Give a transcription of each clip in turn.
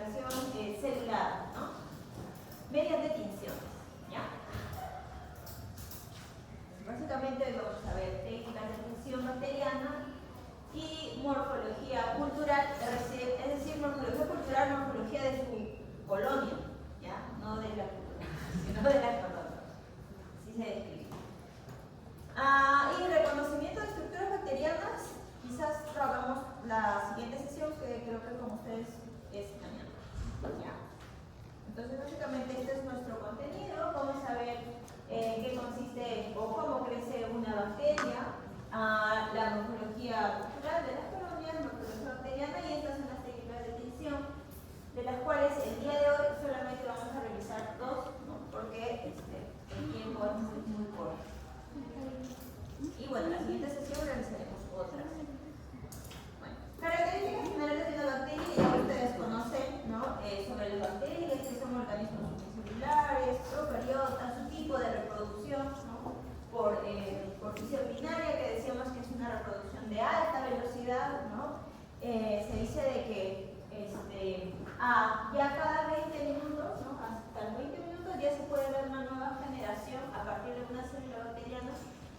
replicación celular, ¿no? Mediante tinciones, ¿ya? Básicamente hoy vamos a ver técnicas de tinción bacteriana y morfología cultural, es decir, morfología cultural, morfología de su colonia, ¿ya? No de la cultura, sino de la colonia. Así se describe. Y reconocimiento de estructuras bacterianas, quizás trabajamos la siguiente sesión, que creo que con ustedes es mañana, ¿ya? Entonces, básicamente, este es nuestro contenido. Vamos a ver qué consiste o cómo crece una bacteria, la morfología cultural de las colonias, morfología bacteriana, y estas son las técnicas de tinción, de las cuales el día de hoy solamente vamos a revisar dos, ¿no? Porque el tiempo es muy corto. Y bueno, la siguiente sesión realizaremos otras. Bueno, características generales de una bacteria, ya ustedes conocen, ¿no? Sobre las bacterias, que son organismos unicelulares, procariotas, su tipo de reproducción, ¿no? Por fisión binaria, que decíamos que es una reproducción de alta velocidad, ¿no? Se dice de que ya cada 20 minutos, ¿no? Hasta los 20 minutos ya se puede ver una nueva generación, a partir de una célula bacteriana,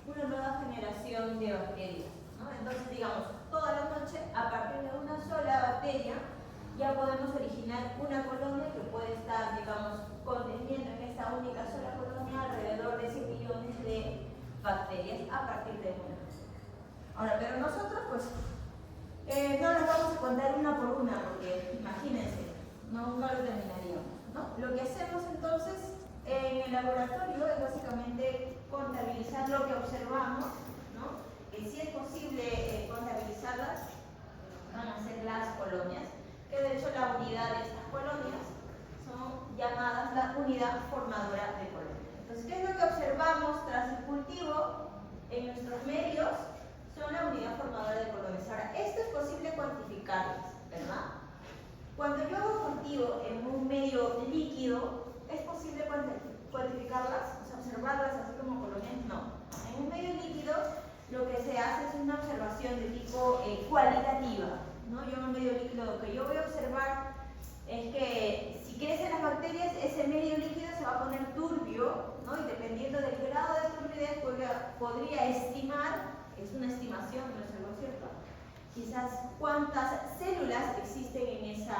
una nueva generación de bacterias, ¿no? Entonces, digamos, toda la noche, a partir de una sola bacteria, ya podemos originar una colonia que puede estar, digamos, conteniendo en esta única sola colonia alrededor de 100 millones de bacterias a partir de una. Ahora, pero nosotros, pues, no las vamos a contar una por una, porque imagínense, nunca lo terminaríamos, ¿no? Lo que hacemos entonces en el laboratorio es básicamente contabilizar lo que observamos, ¿no? Si es posible contabilizarlas, van a ser las colonias, que de hecho la unidad de estas colonias son llamadas la unidad formadora de colonia. Entonces, ¿qué es lo que observamos tras el cultivo en nuestros medios? Son la unidad formadora de colonias. Ahora, esto es posible cuantificarlas, ¿verdad? Cuando yo hago cultivo en un medio líquido, ¿es posible cuantificarlas? O sea, observarlas así como colonias. No. En un medio líquido, lo que se hace es una observación de tipo cualitativa, ¿no? Yo en un medio líquido lo que yo voy a observar es que si crecen las bacterias, ese medio líquido se va a poner turbio, ¿no? Y dependiendo del grado de turbidez, podría estimar, es una estimación, no es algo cierto, quizás cuántas células existen en ese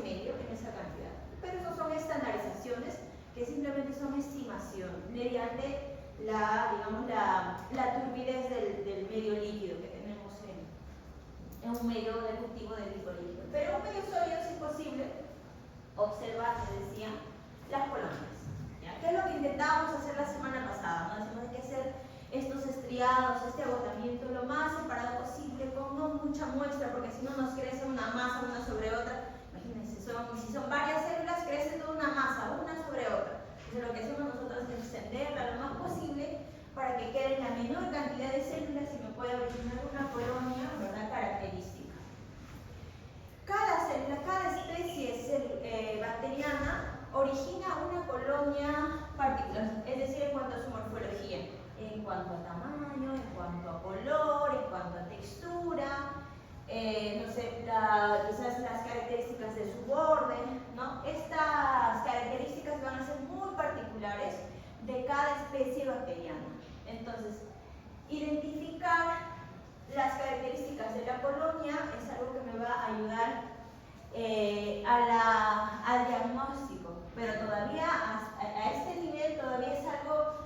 medio, en esa cantidad. Pero eso son estandarizaciones que simplemente son estimación mediante la turbidez del medio líquido que tenemos en un medio de cultivo de tipo líquido. Pero en un medio sólido es imposible observar, les decía, las colonias, ¿ya? ¿Qué es lo que intentábamos hacer la semana pasada? ¿No? Decimos que hay que hacer estos estriados, este agotamiento lo más separado posible, con no mucha muestra, porque si no nos crece una masa una sobre otra. Imagínense, si son varias células, crece toda una masa, una sobre otra. Entonces lo que hacemos nosotros es extenderla lo más posible para que quede la menor cantidad de células y me pueda originar una colonia, ¿verdad?, característica. Cada célula, cada especie bacteriana origina una colonia particular, es decir, en cuanto a su morfología, en cuanto a tamaño, en cuanto a color, en cuanto a textura, no sé, quizás las características de su borde, ¿no? Estas características van a ser muy particulares de cada especie bacteriana. Entonces, identificar las características de la colonia es algo que me va a ayudar al diagnóstico, pero todavía a este nivel todavía es algo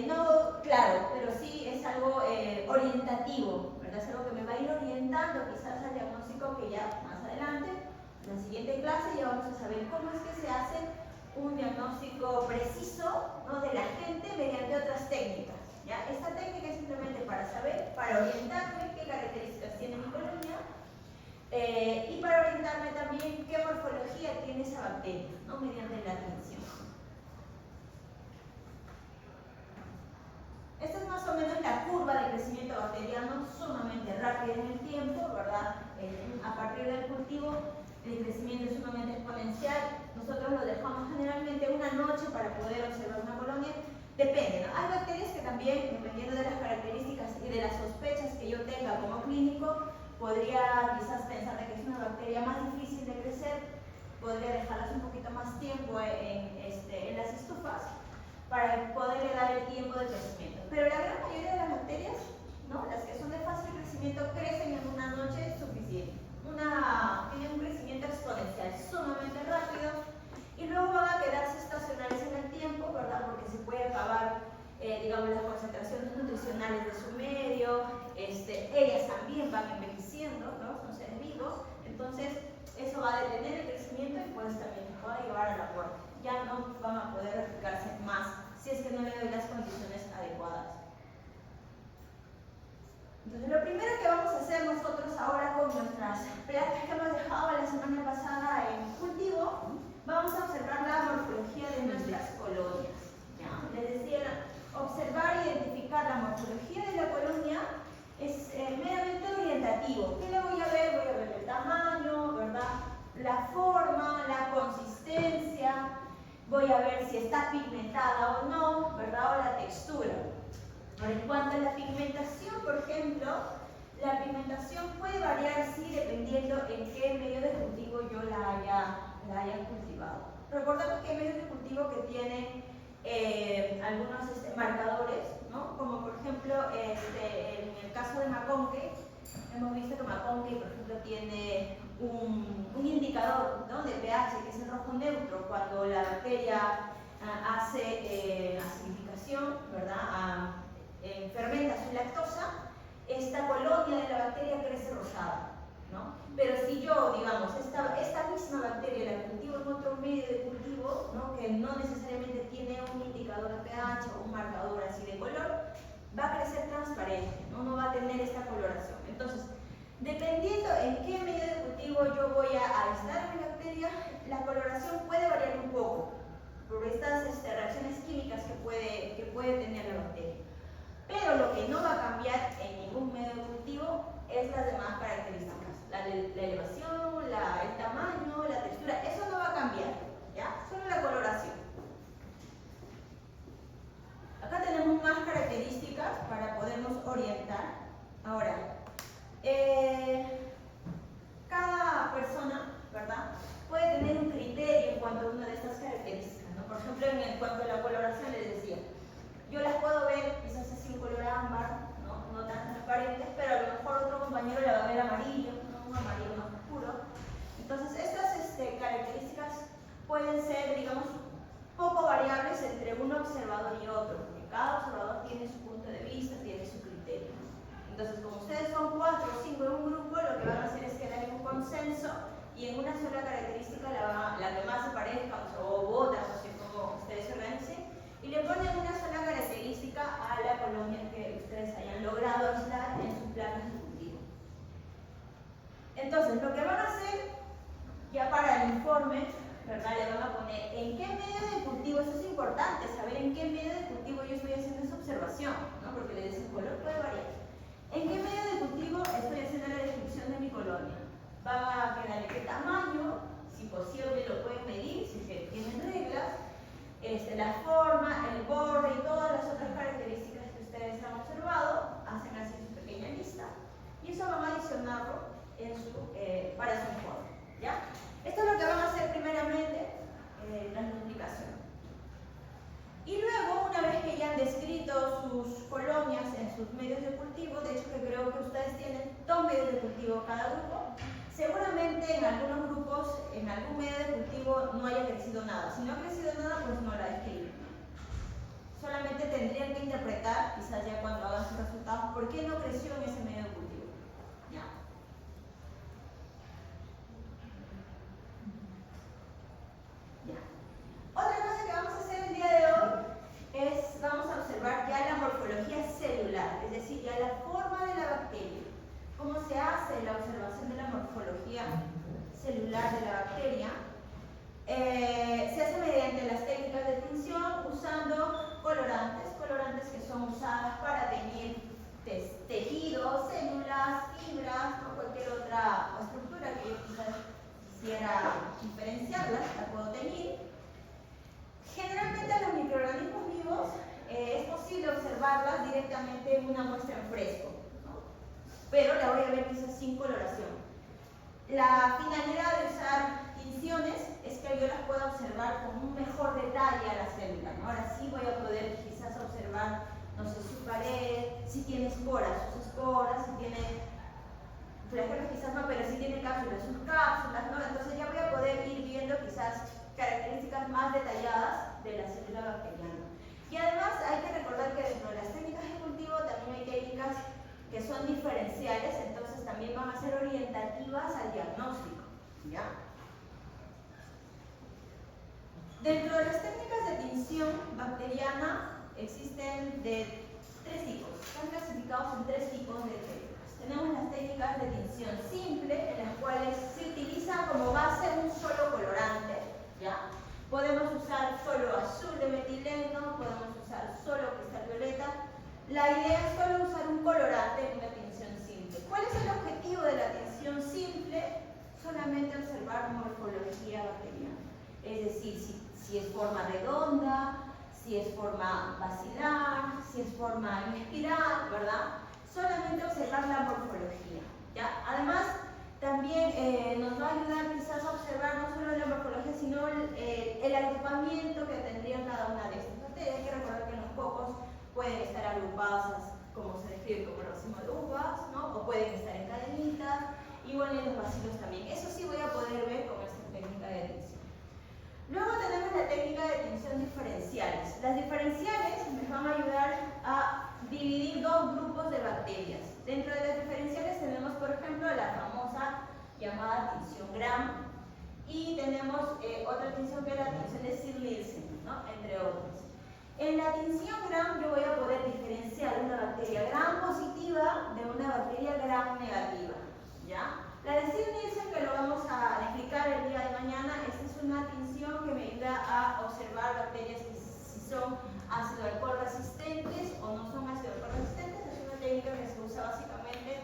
no claro, pero sí es algo orientativo, ¿verdad? Es algo que me va a ir orientando quizás al diagnóstico, que ya más adelante, en la siguiente clase, ya vamos a saber cómo es que se hace un diagnóstico preciso, ¿no?, de la gente mediante otras técnicas, ¿ya? Esta técnica es simplemente para saber, para orientarme qué características tiene mi colonia y para orientarme también qué morfología tiene esa bacteria, ¿no?, mediante la tinción. Esta es más o menos la curva de crecimiento bacteriano, sumamente rápida en el tiempo, ¿verdad? A partir del cultivo, el crecimiento es sumamente exponencial. Nosotros lo dejamos generalmente una noche para poder observar una colonia. Depende, ¿no? Hay bacterias que también, dependiendo de las características y de las sospechas que yo tenga como clínico, podría quizás pensar que es una bacteria más difícil podría dejarlas un poquito más tiempo en las estufas para poderle dar el tiempo de crecimiento. Pero la gran mayoría de las bacterias, ¿no?, las que son de fácil crecimiento, crecen en una noche suficiente. Tienen un crecimiento exponencial sumamente rápido y luego van a quedarse estacionarias en el tiempo, ¿verdad? Porque se puede acabar, digamos, las concentraciones nutricionales de su medio, ellas también van envejeciendo, ¿no? Son seres vivos, entonces eso va a detener el crecimiento y pues también se puede llevar a la muerte. Ya no van a poder replicarse más si es que no le doy las condiciones adecuadas. Entonces, lo primero que vamos a hacer nosotros ahora con nuestras plantas que hemos dejado la semana pasada en cultivo, vamos a observar la morfología de nuestras colonias. ¿Ya? Les decía, observar e identificar la morfología de la colonia es meramente orientativo. ¿Qué le voy a ver? Voy a ver el tamaño, ¿verdad?, la forma, la consistencia, voy a ver si está pigmentada o no, ¿verdad?, o la textura. Ahora, en cuanto a la pigmentación, por ejemplo, la pigmentación puede variar, sí, dependiendo en qué medio de cultivo yo la haya cultivado. Recordemos que hay medios de cultivo que tienen algunos marcadores, ¿no? Como por ejemplo, en el caso de Maconque, hemos visto que Maconque, por ejemplo, tiene un indicador, ¿no?, de pH, que es el rojo neutro, cuando la bacteria hace acidificación, ¿verdad?, fermenta su lactosa, esta colonia de la bacteria crece rosada, ¿no? Pero si yo, digamos, esta misma bacteria la cultivo en otro medio de cultivo, ¿no?, que no necesariamente tiene un indicador de pH o un marcador así de color, va a crecer transparente, no va a tener esta coloración. Entonces, dependiendo en qué medio de cultivo yo voy a aislar mi bacteria, la coloración puede variar un poco por estas reacciones químicas que puede tener la bacteria. Pero lo que no va a cambiar en ningún medio de cultivo es las demás características. La elevación, el tamaño, la textura, eso no va a cambiar, ¿ya? Solo la coloración. Acá tenemos más características para podernos orientar. Ahora, cada persona, ¿verdad?, puede tener un criterio en cuanto a una de estas características, ¿no? Por ejemplo, en cuanto a la coloración, les decía, yo las puedo ver quizás así un color ámbar, no tan transparente, pero a lo mejor otro compañero la va a ver amarillo, ¿no?, un amarillo más oscuro. Entonces, estas características pueden ser, digamos, poco variables entre un observador y otro, porque cada observador tiene su punto de vista, tiene su criterio. Entonces, como ustedes son 4 o 5 en un grupo, lo que van a hacer es quedar en un consenso y en una sola característica, la que más se parezca o votan, no sé cómo ustedes se organicen, y le ponen una sola característica a la colonia que ustedes hayan logrado aislar en sus planos de cultivo. Entonces, lo que van a hacer, ya para el informe, ¿verdad?, le van a poner en qué medio de cultivo. Eso es importante, saber en qué medio de cultivo yo estoy haciendo esa observación, ¿no?, porque les decía, el color puede variar. ¿En qué medio de cultivo estoy haciendo la descripción de mi colonia? Van a quedar en qué tamaño, si posible lo pueden medir, si tienen reglas, la forma, el borde y todas las otras características que ustedes han observado, hacen así su pequeña lista y eso van a adicionarlo para su informe, ¿ya? Esto es lo que van a hacer primeramente, la multiplicación. Y luego, una vez que ya han descrito sus colonias en sus medios de cultivo, de hecho que creo que ustedes tienen 2 medios de cultivo cada grupo, seguramente en algunos grupos, en algún medio de cultivo no haya crecido nada. Si no ha crecido nada, pues no la describen. Solamente tendrían que interpretar, quizás ya cuando hagan sus resultados, por qué no creció en ese medio de cultivo. ¿Ya? Ya. Otra cosa que vamos a hacer el día de hoy es, vamos a observar ya la morfología celular, es decir, ya la forma de la bacteria. ¿Cómo se hace la observación de la morfología celular de la bacteria? Se hace mediante las técnicas de tinción usando colorantes que son usadas para teñir tejidos, células, fibras o cualquier otra estructura que yo quizás quisiera diferenciarlas, la puedo teñir. Generalmente a los microorganismos vivos es posible observarlas directamente en una muestra en fresco, ¿no?, pero la voy a ver quizás sin coloración. La finalidad de usar tinciones es que yo las pueda observar con un mejor detalle a la célula, ¿no? Ahora sí voy a poder quizás observar, no sé, su pared, si tiene esporas, sus esporas, si tiene flagelos quizás no, pero si tiene cápsulas, sus cápsulas, ¿no? Entonces ya voy a poder ir viendo quizás características más detalladas de la célula bacteriana. Y además hay que recordar que dentro de las técnicas de cultivo también hay técnicas que son diferenciales, entonces también van a ser orientativas al diagnóstico, ¿ya? Dentro de las técnicas de tinción bacteriana existen de 3 tipos, están clasificados en 3 tipos de técnicas. Tenemos las técnicas de tinción simple, en las cuales se utiliza como base un solo colorante, ¿ya? Podemos usar solo azul de metileno, podemos usar solo cristal violeta. La idea es solo usar un colorante en una tinción simple. ¿Cuál es el objetivo de la tinción simple? Solamente observar morfología bacteriana. Es decir, si es forma redonda, si es forma basilar, si es forma en espiral, ¿verdad? Solamente observar la morfología, ¿ya? Además, también nos va a ayudar quizás a observar no solo la morfología, sino el agrupamiento que tendrían cada una de estas bacterias. Hay que recordar que los cocos pueden estar agrupadas, como se describe como racimo de uvas, ¿no? O pueden estar en cadenitas, igual en los bacilos también. Eso sí voy a poder ver con esta técnica de tinción. Luego tenemos la técnica de tinción diferenciales. Las diferenciales nos van a ayudar a dividir 2 grupos de bacterias. Dentro de las diferenciales tenemos, por ejemplo, la famosa llamada tinción Gram, y tenemos otra tinción que es la tinción de Sir-Nielsen, ¿no? Entre otras. En la tinción Gram yo voy a poder diferenciar una bacteria Gram positiva de una bacteria Gram negativa, ¿ya? La de Sir-Nielsen, que lo vamos a explicar el día de mañana, esta es una tinción que me ayuda a observar bacterias que si son ácido alcohol resistentes o no son ácido alcohol resistentes. Es una técnica que se usa básicamente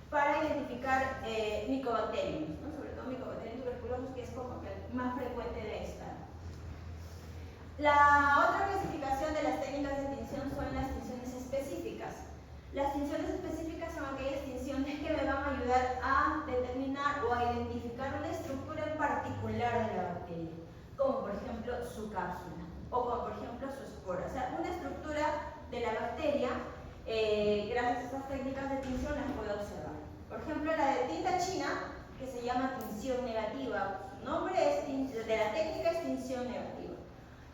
para identificar micobacterios, ¿no? Sobre todo micobacterios tuberculosos, que es como que el más frecuente de esta. La otra clasificación de las técnicas de tinción son las tinciones específicas. Las tinciones específicas son aquellas tinciones que me van a ayudar a determinar o a identificar una estructura en particular de la bacteria, como por ejemplo su cápsula o como por ejemplo su espora. O sea, una estructura de la bacteria, gracias a estas técnicas de tinción las puedo observar. Por ejemplo, la de tinta china, que se llama tinción negativa. Su nombre de la técnica es tinción negativa.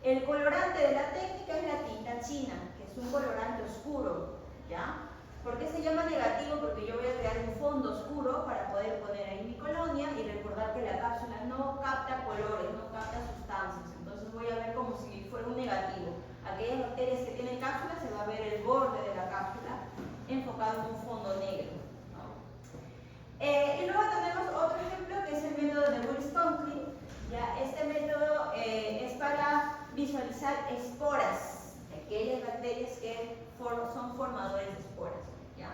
El colorante de la técnica es la tinta china, que es un colorante oscuro, ¿ya? ¿Por qué se llama negativo? Porque yo voy a crear un fondo oscuro para poder poner ahí mi colonia y recordar que la cápsula no capta colores, no capta sustancias. Entonces voy a ver como si fuera un negativo. Aquellas bacterias que tienen cápsula se va a ver el borde de la cápsula enfocado en un fondo negro, ¿no? Y luego tenemos otro ejemplo que es el método de Willis-Conklin. ¿Ya? Este método es para visualizar esporas, aquellas bacterias que son formadores de esporas, ¿ya?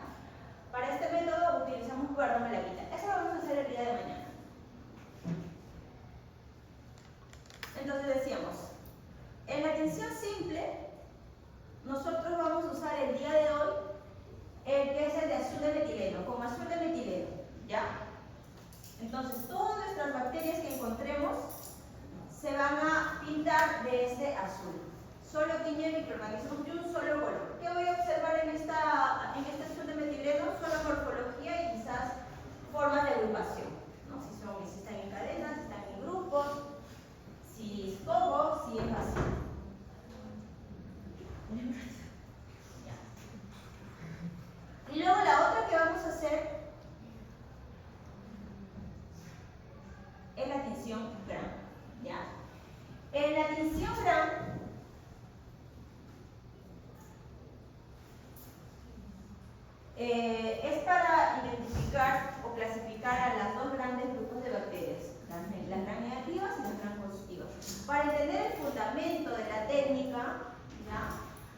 Para este método utilizamos guardomelaquita. Eso lo vamos a hacer el día de mañana. Entonces decíamos, en la tinción simple, nosotros vamos a usar el día de hoy el que es el de azul de metileno, con azul de metileno, ¿ya? Entonces todas nuestras bacterias que encontremos se van a pintar de ese azul. Solo tiñe microorganismos de un solo color. ¿Qué voy a observar en este azul de metileno? Solo morfología y quizás formas de agrupación, ¿no? Si están en cadenas, si están en grupos, si es poco, si es vacío. Y luego la otra que vamos a hacer es la tinción Gram, ¿ya? En la tinción Gram es para identificar o clasificar a las 2 grandes grupos de bacterias, las gram negativas y las gram positivas. Para entender el fundamento de la técnica, ¿ya?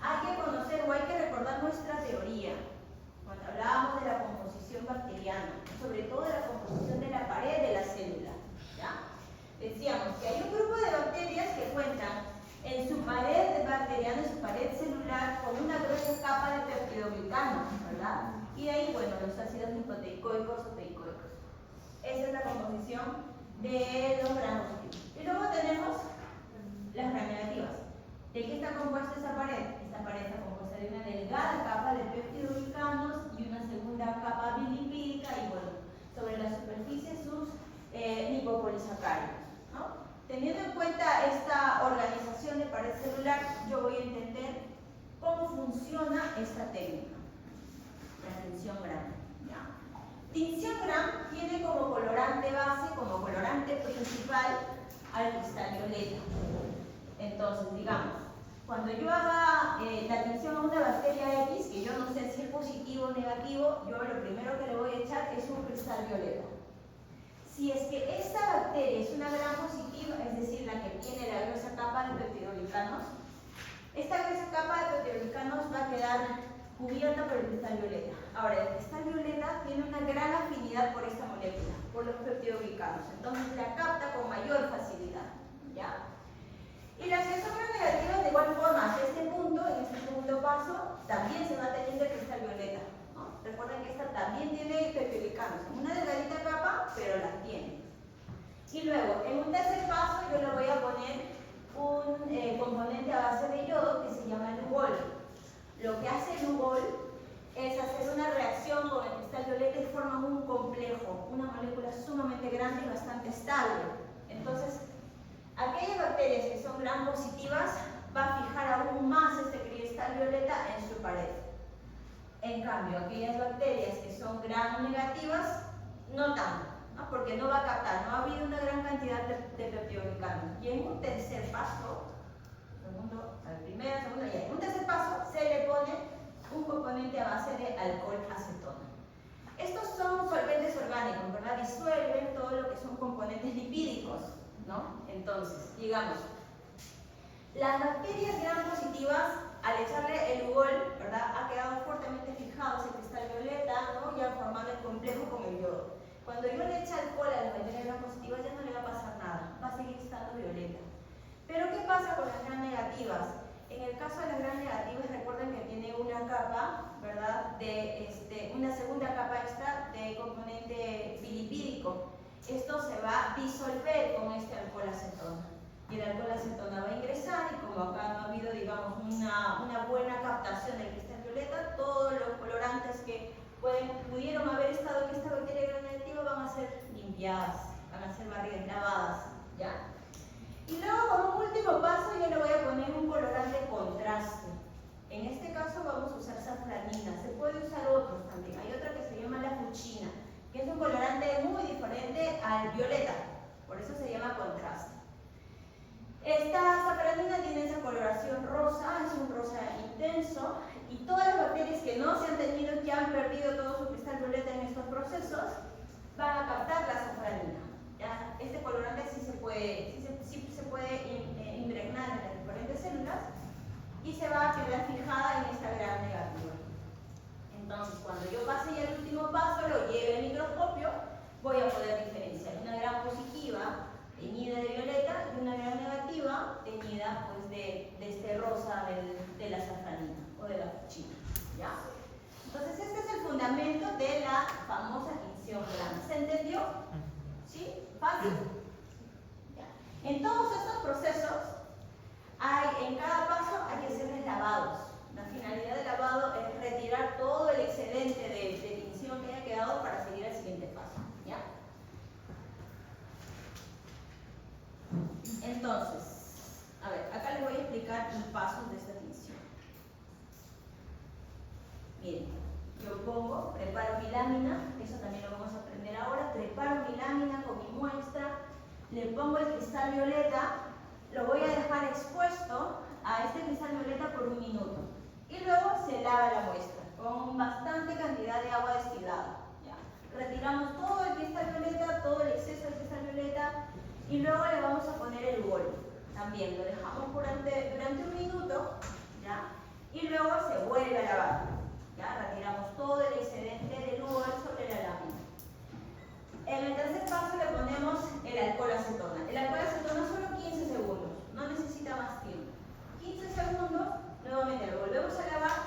Hay que conocer o hay que recordar nuestra teoría. Cuando hablábamos de la composición bacteriana, sobre todo de la composición de la pared de la célula, ¿ya? Decíamos que hay un grupo de bacterias que cuentan en su pared bacteriana, en su pared celular, con una gruesa capa de peptidoglicano, ¿verdad? Y de ahí, bueno, los ácidos nucleoticoicos o teicoicos. Esa es la composición de los gram positivos. Y luego tenemos las gram negativas. ¿De qué está compuesta esta pared? Esta pared está compuesta de una delgada capa de peptidoglicanos y una segunda capa bilipídica y bueno, sobre la superficie sus lipopolisacáridos, ¿no? Teniendo en cuenta esta organización de pared celular, yo voy a entender cómo funciona esta técnica, la tinción Gram. Tinción Gram tiene como colorante base, como colorante principal al cristal violeta. Entonces, digamos, cuando yo haga la tinción a una bacteria X, que yo no sé si es positivo o negativo, yo lo primero que le voy a echar es un cristal violeta. Si es que esta bacteria es una gram positiva, es decir, la que tiene la gruesa capa de peptidoglicanos, esta gruesa capa de peptidoglicanos va a quedar cubierta por el cristal violeta. Ahora, el cristal violeta tiene una gran afinidad por esta molécula, por los peptidoglicanos, entonces la capta con mayor facilidad, ¿ya? Y las que son negativas, de igual forma, hasta este punto, en este segundo paso, también se va teniendo el cristal violeta, ¿no? Recuerden que esta también tiene peptidoglicanos, una delgadita capa, pero las tiene. Y luego, en un tercer paso, yo le voy a poner un componente a base de yodo que se llama Lugol. Lo que hace Lugol es hacer una reacción con el cristal violeta y forman un complejo, una molécula sumamente grande y bastante estable. Entonces, aquellas bacterias que son gram positivas va a fijar aún más este cristal violeta en su pared. En cambio, aquellas bacterias que son gram negativas, no tanto, ¿no? Porque no va a captar, no ha habido una gran cantidad de peptidoglicanos. Y en un tercer paso, en un tercer paso se le pone un componente a base de alcohol acetona. Estos son solventes orgánicos, ¿verdad? Disuelven todo lo que son componentes lipídicos, ¿no? Entonces, digamos, las bacterias gram positivas, al echarle el Lugol, ¿verdad? Ha quedado fuertemente fijado ese cristal violeta, ¿no? Ya formando el complejo con el yodo. Cuando yo le eche alcohol a las bacterias gram positivas ya no le va a pasar nada, va a seguir estando violeta. Pero ¿qué pasa con las gram negativas? En el caso de las gram negativas, recuerden que tiene una capa, ¿verdad? Una segunda capa extra de componente bilipídico. Esto se va a disolver con este alcohol acetona. Y el alcohol acetona va a ingresar y como acá no ha habido, digamos, una buena captación del cristal violeta, todos los colorantes que pudieron haber estado en esta bacteria gram negativa van a ser limpiadas, van a ser barridas, lavadas, ¿ya? Y luego, como último paso, yo le voy a poner un colorante contraste. En este caso vamos a usar safranina, se puede usar otros también. Hay otra que se llama la fuchina, que es un colorante muy diferente al violeta, por eso se llama contraste. Esta safranina tiene esa coloración rosa, es un rosa intenso, y todas las bacterias que no se han teñido, que han perdido todo su cristal violeta en estos procesos, van a captar la safranina. ¿Ya? Este colorante sí se puede impregnar en las diferentes células y se va a quedar fijada en esta gram negativa. Entonces, cuando yo pase ya el último paso, lo lleve al microscopio, voy a poder diferenciar una gram positiva teñida de violeta y una gram negativa teñida pues, de este rosa de la safranina o de la fuchina. ¿Ya? Entonces, este es el fundamento de la famosa tinción Gram. ¿Se entendió? ¿Sí? ¿Fácil? ¿Ya? En todos estos procesos, en cada paso hay que hacerles lavados. La finalidad del lavado es retirar todo el excedente de tinción que haya quedado para seguir al siguiente paso. ¿Ya? Entonces, a ver, acá les voy a explicar los pasos de esta tinción. Miren, yo preparo mi lámina, eso también lo vamos a aprender ahora, preparo mi lámina con mi muestra, le pongo el cristal violeta, lo voy a dejar expuesto a este cristal violeta por 1 minuto y luego se lava la muestra con bastante cantidad de agua destilada. ¿Ya? Retiramos todo el cristal violeta, todo el exceso del cristal violeta y luego le vamos a poner el Lugol. También lo dejamos durante 1 minuto, ¿ya? Y luego se vuelve a lavar. ¿Ya? Retiramos todo el excedente del Lugol sobre la lámina. En el tercer paso le ponemos el alcohol acetona. El alcohol acetona solo 15 segundos, no necesita más tiempo. 15 segundos, nuevamente lo volvemos a lavar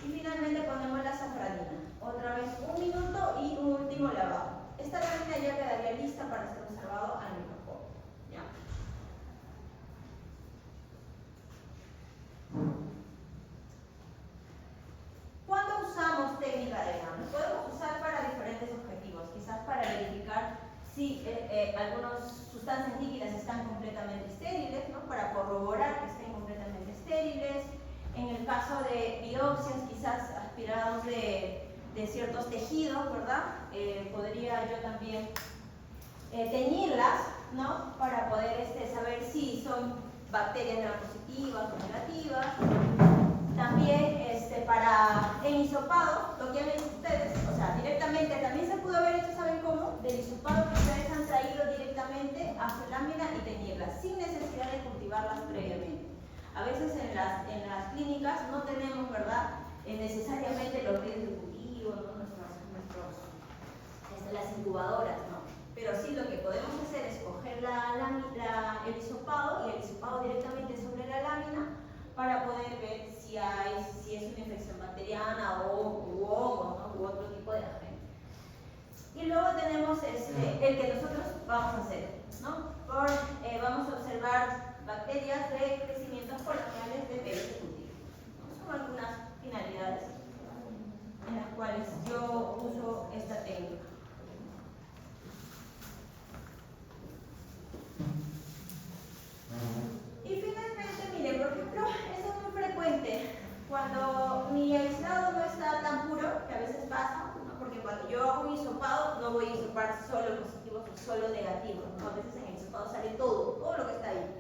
y finalmente ponemos la safranina. Otra vez 1 minuto y un último lavado. Esta lámina ya quedaría lista para ser observado al si algunas sustancias líquidas están completamente estériles, ¿no? Para corroborar que estén completamente estériles. En el caso de biopsias, quizás aspirados de ciertos tejidos, ¿verdad? Podría yo también teñirlas, ¿no? Para poder saber si son bacterias gram-positivas o negativas. También en hisopado, lo que han hecho ustedes, o sea, directamente, también se pudo haber hecho, ¿saben cómo? Del hisopado que ustedes han traído directamente a su lámina y teñirlas, sin necesidad de cultivarlas previamente. A veces en las clínicas no tenemos, ¿verdad? Necesariamente los medios de cultivo, ¿no? Las incubadoras, ¿no? Pero sí lo que podemos hacer es coger el hisopado y el hisopado directamente sobre la lámina para poder ver si es una infección bacteriana u hongo, ¿no? U otro tipo de agente. Y luego tenemos el que nosotros vamos a hacer, ¿no? Vamos a observar bacterias de crecimientos coloniales de pedidos de cultivo, ¿no? Son algunas finalidades en las cuales yo uso esta técnica. Y finalmente, mire, por ejemplo, esto es muy frecuente cuando mi aislado no está tan puro, que a veces pasa, ¿no? Porque cuando yo hago un hisopado no voy a hisopar solo positivos o solo negativos, ¿no? A veces en el hisopado sale todo lo que está ahí.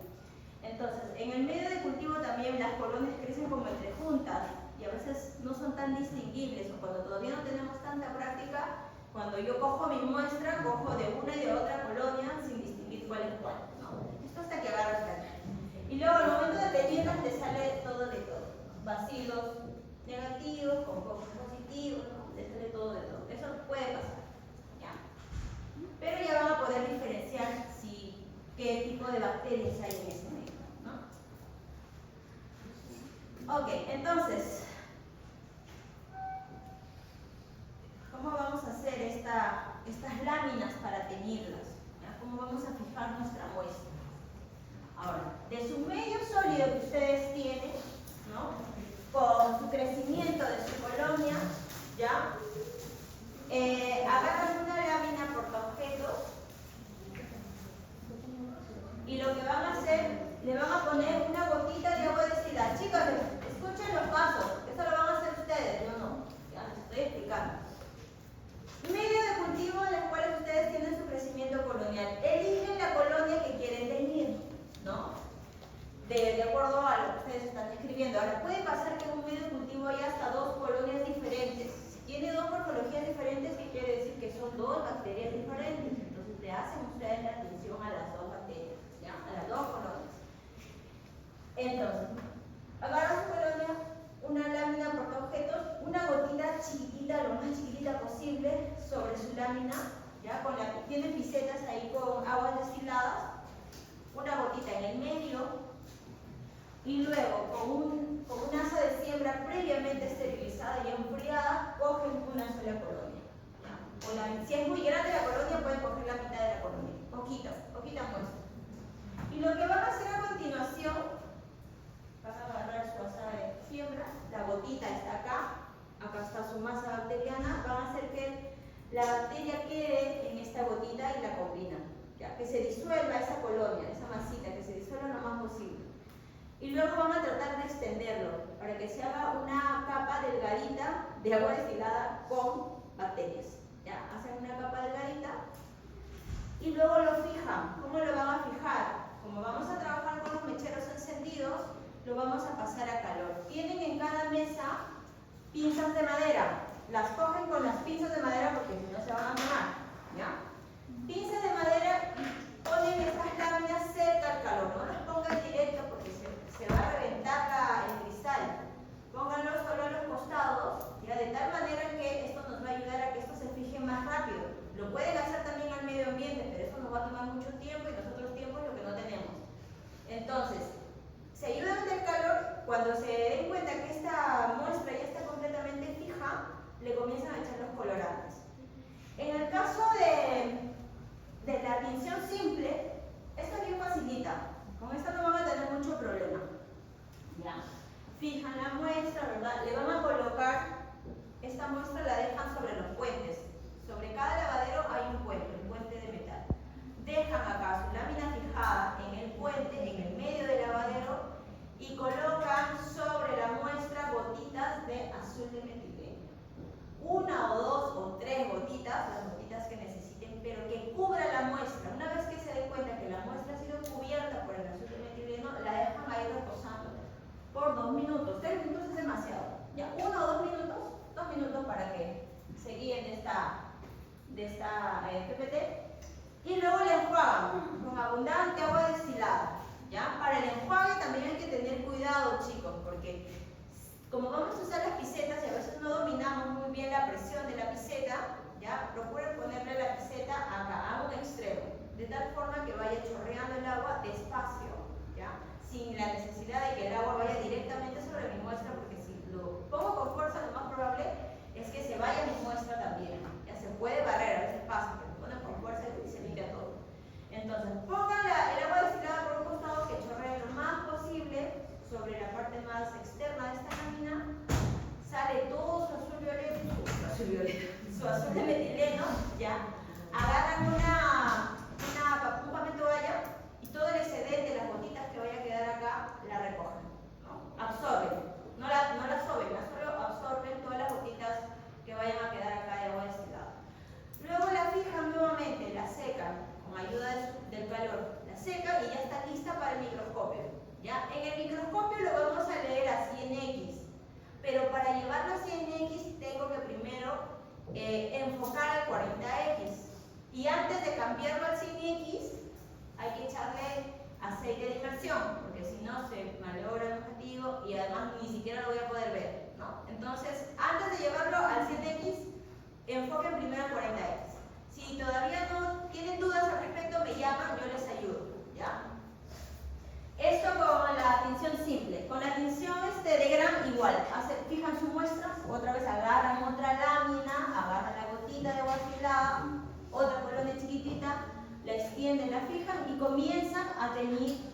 Entonces, en el medio de cultivo también las colonias crecen como entre juntas y a veces no son tan distinguibles, o cuando todavía no tenemos tanta práctica, cuando yo cojo mi muestra, cojo de una y de otra colonia sin distinguir cuál es cuál, ¿no? Esto hasta que agarras la. Y luego al momento de teñirlas te sale todo de todo, bacilos negativos, con pocos positivos, ¿no? Te sale todo de todo. Eso puede pasar, ¿ya? Pero ya van a poder diferenciar qué tipo de bacterias hay en ese medio, ¿no? Ok, entonces, ¿cómo vamos a hacer estas láminas para teñirlas? ¿Ya? ¿Cómo vamos a fijar nuestra muestra? Ahora, de su medio sólido que ustedes tienen, ¿no? Con su crecimiento de su colonia, ¿ya? Agarran una lámina portaobjetos y lo que van a hacer, le van a poner una gotita de agua destilada. Chicos, escuchen los pasos, esto lo van a hacer ustedes, yo no, ya les estoy explicando. Medio de cultivo en los cuales ustedes tienen su crecimiento colonial. Eligen la colonia que quieren teñir, ¿no? De acuerdo a lo que ustedes están escribiendo. Ahora, puede pasar que en un medio de cultivo haya hasta dos colonias diferentes. Si tiene dos morfologías diferentes, ¿qué quiere decir? Que son dos bacterias diferentes. Entonces, le hacen ustedes la atención a las dos bacterias, ¿ya? A las dos colonias. Entonces, agarran su colonia, una lámina portaobjetos, una gotita chiquitita, lo más chiquitita posible, sobre su lámina, ¿ya? Tienen pisetas ahí con aguas destiladas, una gotita en el medio, y luego con un asa de siembra previamente esterilizada y enfriada, cogen una sola colonia, ¿ya? Si es muy grande la colonia, pueden coger la mitad de la colonia, poquita muestra. Y lo que van a hacer a continuación, van a agarrar su asa de siembra, la gotita está acá está su masa bacteriana, van a hacer que la bacteria quede en esta gotita y la combinan, ¿ya? Que se disuelva esa colonia, esa masita, que se disuelva lo más posible. Y luego van a tratar de extenderlo para que se haga una capa delgadita de agua destilada con bacterias, ¿ya? Hacen una capa delgadita y luego lo fijan. ¿Cómo lo van a fijar? Como vamos a trabajar con los mecheros encendidos, lo vamos a pasar a calor. Tienen en cada mesa pinzas de madera. Las cogen con las pinzas de madera porque si no se van a quemar, ¿ya? Pinzas de madera y ponen estas láminas cerca al calor. No las pongan directo porque se va a reventar el cristal. Pónganlo solo a los costados, ¿ya? De tal manera que esto nos va a ayudar a que esto se fije más rápido. Lo pueden hacer también al medio ambiente, pero eso nos va a tomar mucho tiempo y nosotros tiempo es lo que no tenemos. Entonces, se ayudan del calor. Cuando se den cuenta que esta muestra ya está completamente fija, le comienzan a echar los colorantes. En el caso de la tinción simple, esto es bien facilita. Con esto no van a tener mucho problema, ¿ya? Fijan la muestra, ¿verdad? Le van a colocar, esta muestra la dejan sobre los puentes. Sobre cada lavadero hay un puente de metal. las gotitas que necesiten, pero que cubra la muestra. Una vez que se den cuenta que la muestra ha sido cubierta por el azúcar metileno, la dejan ahí reposando por 2 minutos. 3 minutos es demasiado. Ya, 1 o 2 minutos, 2 minutos para que se guíen de esta PPT. Y luego le enjuagan con abundante agua destilada. ¿Ya? Para el enjuague también hay que tener cuidado, chicos, porque como vamos a usar las pisetas y a veces no dominamos muy bien la presión de la piseta, ¿ya? Procuren ponerle la piseta acá, a un extremo, de tal forma que vaya chorreando el agua despacio, ¿ya? Sin la necesidad de que el agua vaya directamente sobre mi muestra, porque si lo pongo con fuerza, lo más probable es que se vaya mi muestra también. Ya se puede barrer, a veces pasa, que lo ponen con fuerza y se limpia todo. Entonces, pongan el agua destilada por un costado que chorree lo más posible sobre la parte más externa de esta lámina. Sale todo su azul violeta, su azul de metileno, ¿ya? Agarran un papel toalla y todo el excedente, las gotitas que vaya a quedar acá, la recogen, ¿no? Absorben, no la soben, solo absorben todas las gotitas que vayan a quedar acá de agua destilada. Luego la fijan nuevamente, la secan con ayuda del calor, la secan y ya está lista para el microscopio. ¿Ya? En el microscopio lo vamos a leer a 100x, pero para llevarlo a 100x tengo que primero enfocar al 40x. Y antes de cambiarlo al 100x, hay que echarle aceite de inmersión, porque si no se malogra el objetivo y además ni siquiera lo voy a poder ver, ¿no? Entonces, antes de llevarlo al 100x, enfoquen primero al 40x. Si todavía no tienen dudas al respecto, me llaman, yo les ayudo, ¿ya? Esto con la tinción simple. Con la tinción de Gram igual. Fijan su muestra, otra vez agarran otra lámina, agarran la gotita de agua destilada, otra colonia chiquitita, la extienden, la fijan y comienzan a teñir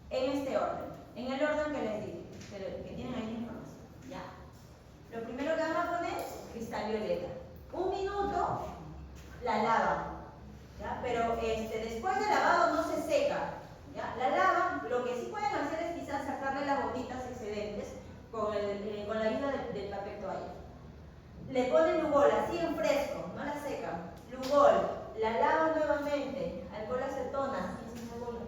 en este orden. En el orden que les dije, que tienen ahí la información. ¿Ya? Lo primero que van a poner, cristal violeta. 1 minuto, la lavan. ¿Ya? Pero después del lavado no se seca. ¿Ya? La lavan, lo que sí pueden hacer es quizás sacarle las gotitas excedentes con la ayuda del papel toalla. Le ponen Lugol, así en fresco, no la secan. Lugol, la lavan nuevamente, alcohol acetona,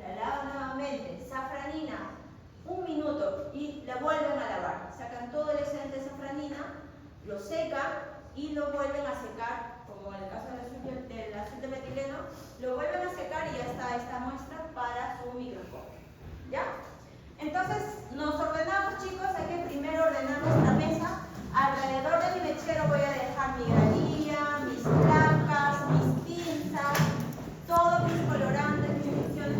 la lavan nuevamente, safranina, 1 minuto y la vuelven a lavar. Sacan todo el excedente de safranina, lo secan y lo vuelven a secar, como en el caso del azul de metileno, lo vuelven a secar y ya está esta muestra para su microscopio. ¿Ya? Entonces,